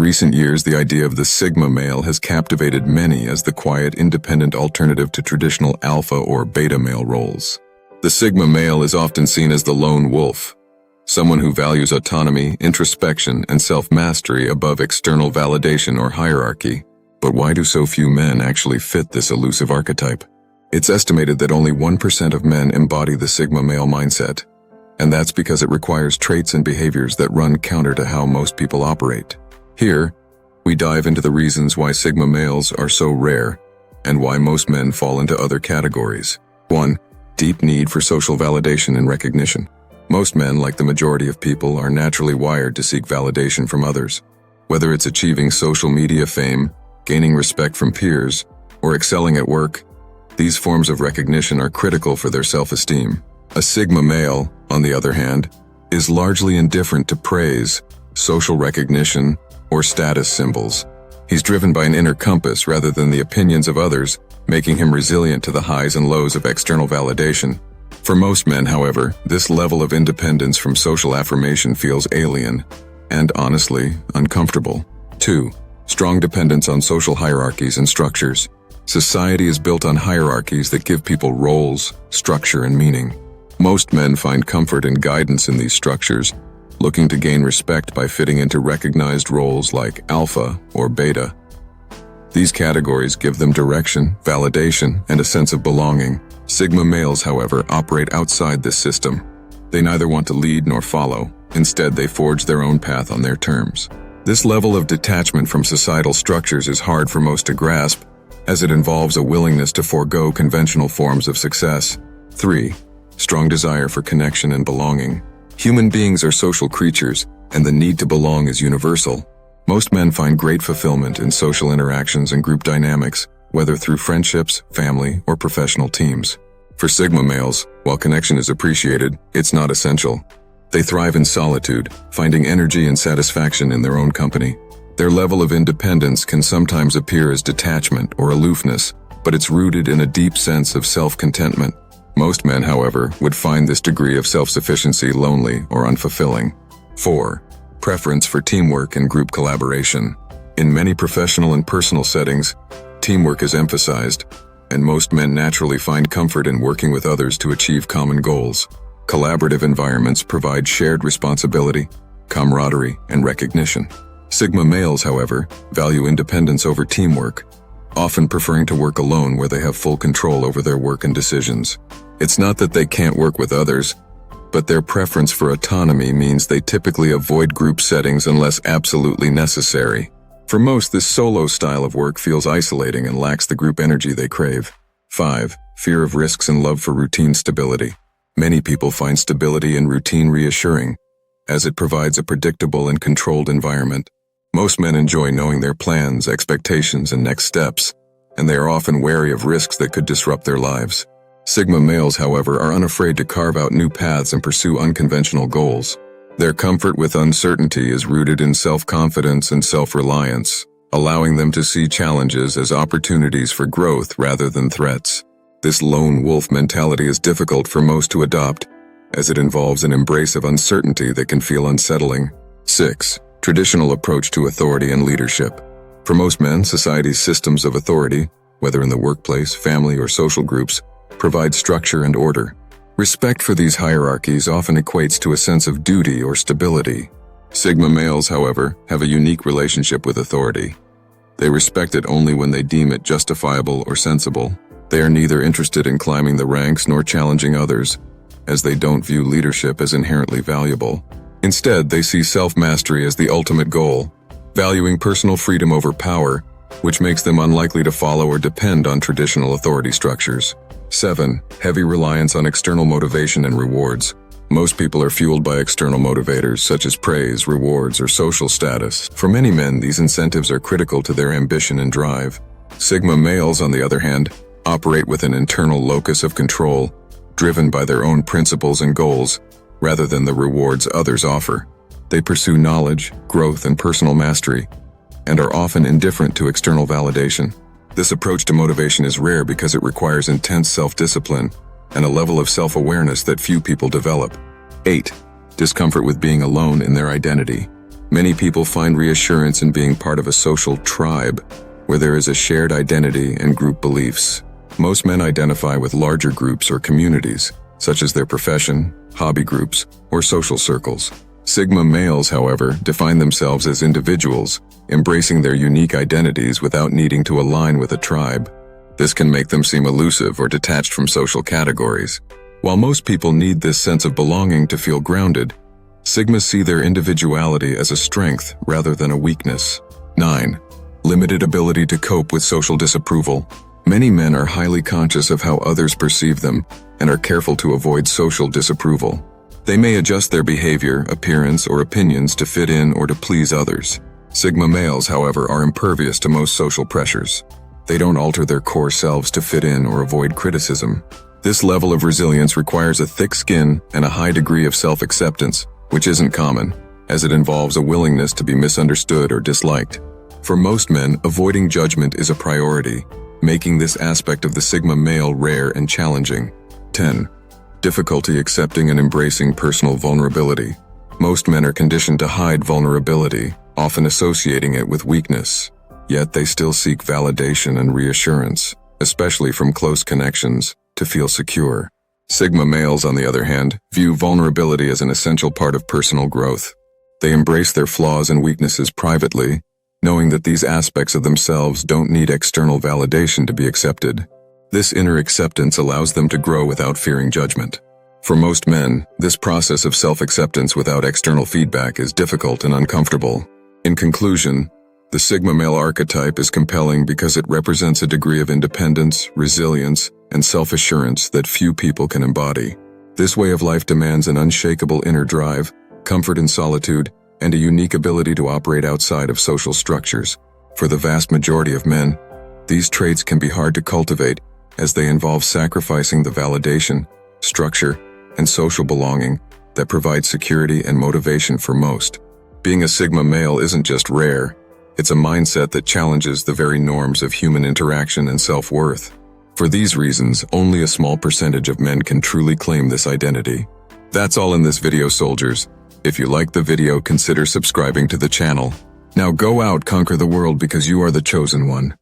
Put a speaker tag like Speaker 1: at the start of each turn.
Speaker 1: recent years, the idea of the Sigma male has captivated many as the quiet, independent alternative to traditional alpha or beta male roles. The Sigma male is often seen as the lone wolf, someone who values autonomy, introspection, and self-mastery above external validation or hierarchy. But why do so few men actually fit this elusive archetype? It's estimated that only 1% of men embody the Sigma male mindset, and that's because it requires traits and behaviors that run counter to how most people operate. Here, we dive into the reasons why Sigma males are so rare and why most men fall into other categories. 1. Deep need for social validation and recognition. Most men, like the majority of people, are naturally wired to seek validation from others. Whether it's achieving social media fame, gaining respect from peers, or excelling at work, these forms of recognition are critical for their self-esteem. A Sigma male, on the other hand, is largely indifferent to praise, social recognition, or status symbols. He's driven by an inner compass rather than the opinions of others, making him resilient to the highs and lows of external validation. For most men, however, this level of independence from social affirmation feels alien and, honestly, uncomfortable. 2. Strong dependence on social hierarchies and structures. Society is built on hierarchies that give people roles, structure, and meaning. Most men find comfort and guidance in these structures, looking to gain respect by fitting into recognized roles like alpha or beta. These categories give them direction, validation, and a sense of belonging. Sigma males, however, operate outside this system. They neither want to lead nor follow. Instead, they forge their own path on their terms. This level of detachment from societal structures is hard for most to grasp, as it involves a willingness to forego conventional forms of success. 3. Strong desire for connection and belonging. Human beings are social creatures, and the need to belong is universal. Most men find great fulfillment in social interactions and group dynamics, whether through friendships, family, or professional teams. For Sigma males, while connection is appreciated, it's not essential. They thrive in solitude, finding energy and satisfaction in their own company. Their level of independence can sometimes appear as detachment or aloofness, but it's rooted in a deep sense of self-contentment. Most men, however, would find this degree of self-sufficiency lonely or unfulfilling. 4. Preference for teamwork and group collaboration. In many professional and personal settings, teamwork is emphasized, and most men naturally find comfort in working with others to achieve common goals. Collaborative environments provide shared responsibility, camaraderie, and recognition. Sigma males, however, value independence over teamwork, often preferring to work alone where they have full control over their work and decisions. It's not that they can't work with others, but their preference for autonomy means they typically avoid group settings unless absolutely necessary. For most, this solo style of work feels isolating and lacks the group energy they crave. 5. Fear of risks and love for routine stability. Many people find stability and routine reassuring, as it provides a predictable and controlled environment. Most men enjoy knowing their plans, expectations, and next steps, and they are often wary of risks that could disrupt their lives. Sigma males, however, are unafraid to carve out new paths and pursue unconventional goals. Their comfort with uncertainty is rooted in self-confidence and self-reliance, allowing them to see challenges as opportunities for growth rather than threats. This lone wolf mentality is difficult for most to adopt, as it involves an embrace of uncertainty that can feel unsettling. 6. Traditional approach to authority and leadership. For most men, society's systems of authority, whether in the workplace, family, or social groups, provide structure and order. Respect for these hierarchies often equates to a sense of duty or stability. Sigma males, however, have a unique relationship with authority. They respect it only when they deem it justifiable or sensible. They are neither interested in climbing the ranks nor challenging others, as they don't view leadership as inherently valuable. Instead, they see self-mastery as the ultimate goal, valuing personal freedom over power, which makes them unlikely to follow or depend on traditional authority structures. 7. Heavy reliance on external motivation and rewards. Most people are fueled by external motivators such as praise, rewards, or social status. For many men, these incentives are critical to their ambition and drive. Sigma males, on the other hand, operate with an internal locus of control, driven by their own principles and goals, rather than the rewards others offer. They pursue knowledge, growth, and personal mastery, and are often indifferent to external validation. This approach to motivation is rare because it requires intense self-discipline and a level of self-awareness that few people develop. 8. Discomfort with being alone in their identity. Many people find reassurance in being part of a social tribe, where there is a shared identity and group beliefs. Most men identify with larger groups or communities, such as their profession, hobby groups, or social circles. Sigma males, however, define themselves as individuals, embracing their unique identities without needing to align with a tribe. This can make them seem elusive or detached from social categories. While most people need this sense of belonging to feel grounded, Sigmas see their individuality as a strength rather than a weakness. 9. Limited ability to cope with social disapproval. Many men are highly conscious of how others perceive them and are careful to avoid social disapproval. They may adjust their behavior, appearance, or opinions to fit in or to please others. Sigma males, however, are impervious to most social pressures. They don't alter their core selves to fit in or avoid criticism. This level of resilience requires a thick skin and a high degree of self-acceptance, which isn't common, as it involves a willingness to be misunderstood or disliked. For most men, avoiding judgment is a priority, making this aspect of the Sigma male rare and challenging. 10. Difficulty accepting and embracing personal vulnerability. Most men are conditioned to hide vulnerability, often associating it with weakness. Yet they still seek validation and reassurance, especially from close connections, to feel secure. Sigma males, on the other hand, view vulnerability as an essential part of personal growth. They embrace their flaws and weaknesses privately, knowing that these aspects of themselves don't need external validation to be accepted. This inner acceptance allows them to grow without fearing judgment. For most men, this process of self-acceptance without external feedback is difficult and uncomfortable. In conclusion, the Sigma male archetype is compelling because it represents a degree of independence, resilience, and self-assurance that few people can embody. This way of life demands an unshakable inner drive, comfort in solitude, and a unique ability to operate outside of social structures. For the vast majority of men, these traits can be hard to cultivate, as they involve sacrificing the validation, structure, and social belonging that provide security and motivation for most. Being a Sigma male isn't just rare, it's a mindset that challenges the very norms of human interaction and self-worth. For these reasons, only a small percentage of men can truly claim this identity. That's all in this video, soldiers. If you liked the video, consider subscribing to the channel. Now go out, conquer the world, because you are the chosen one.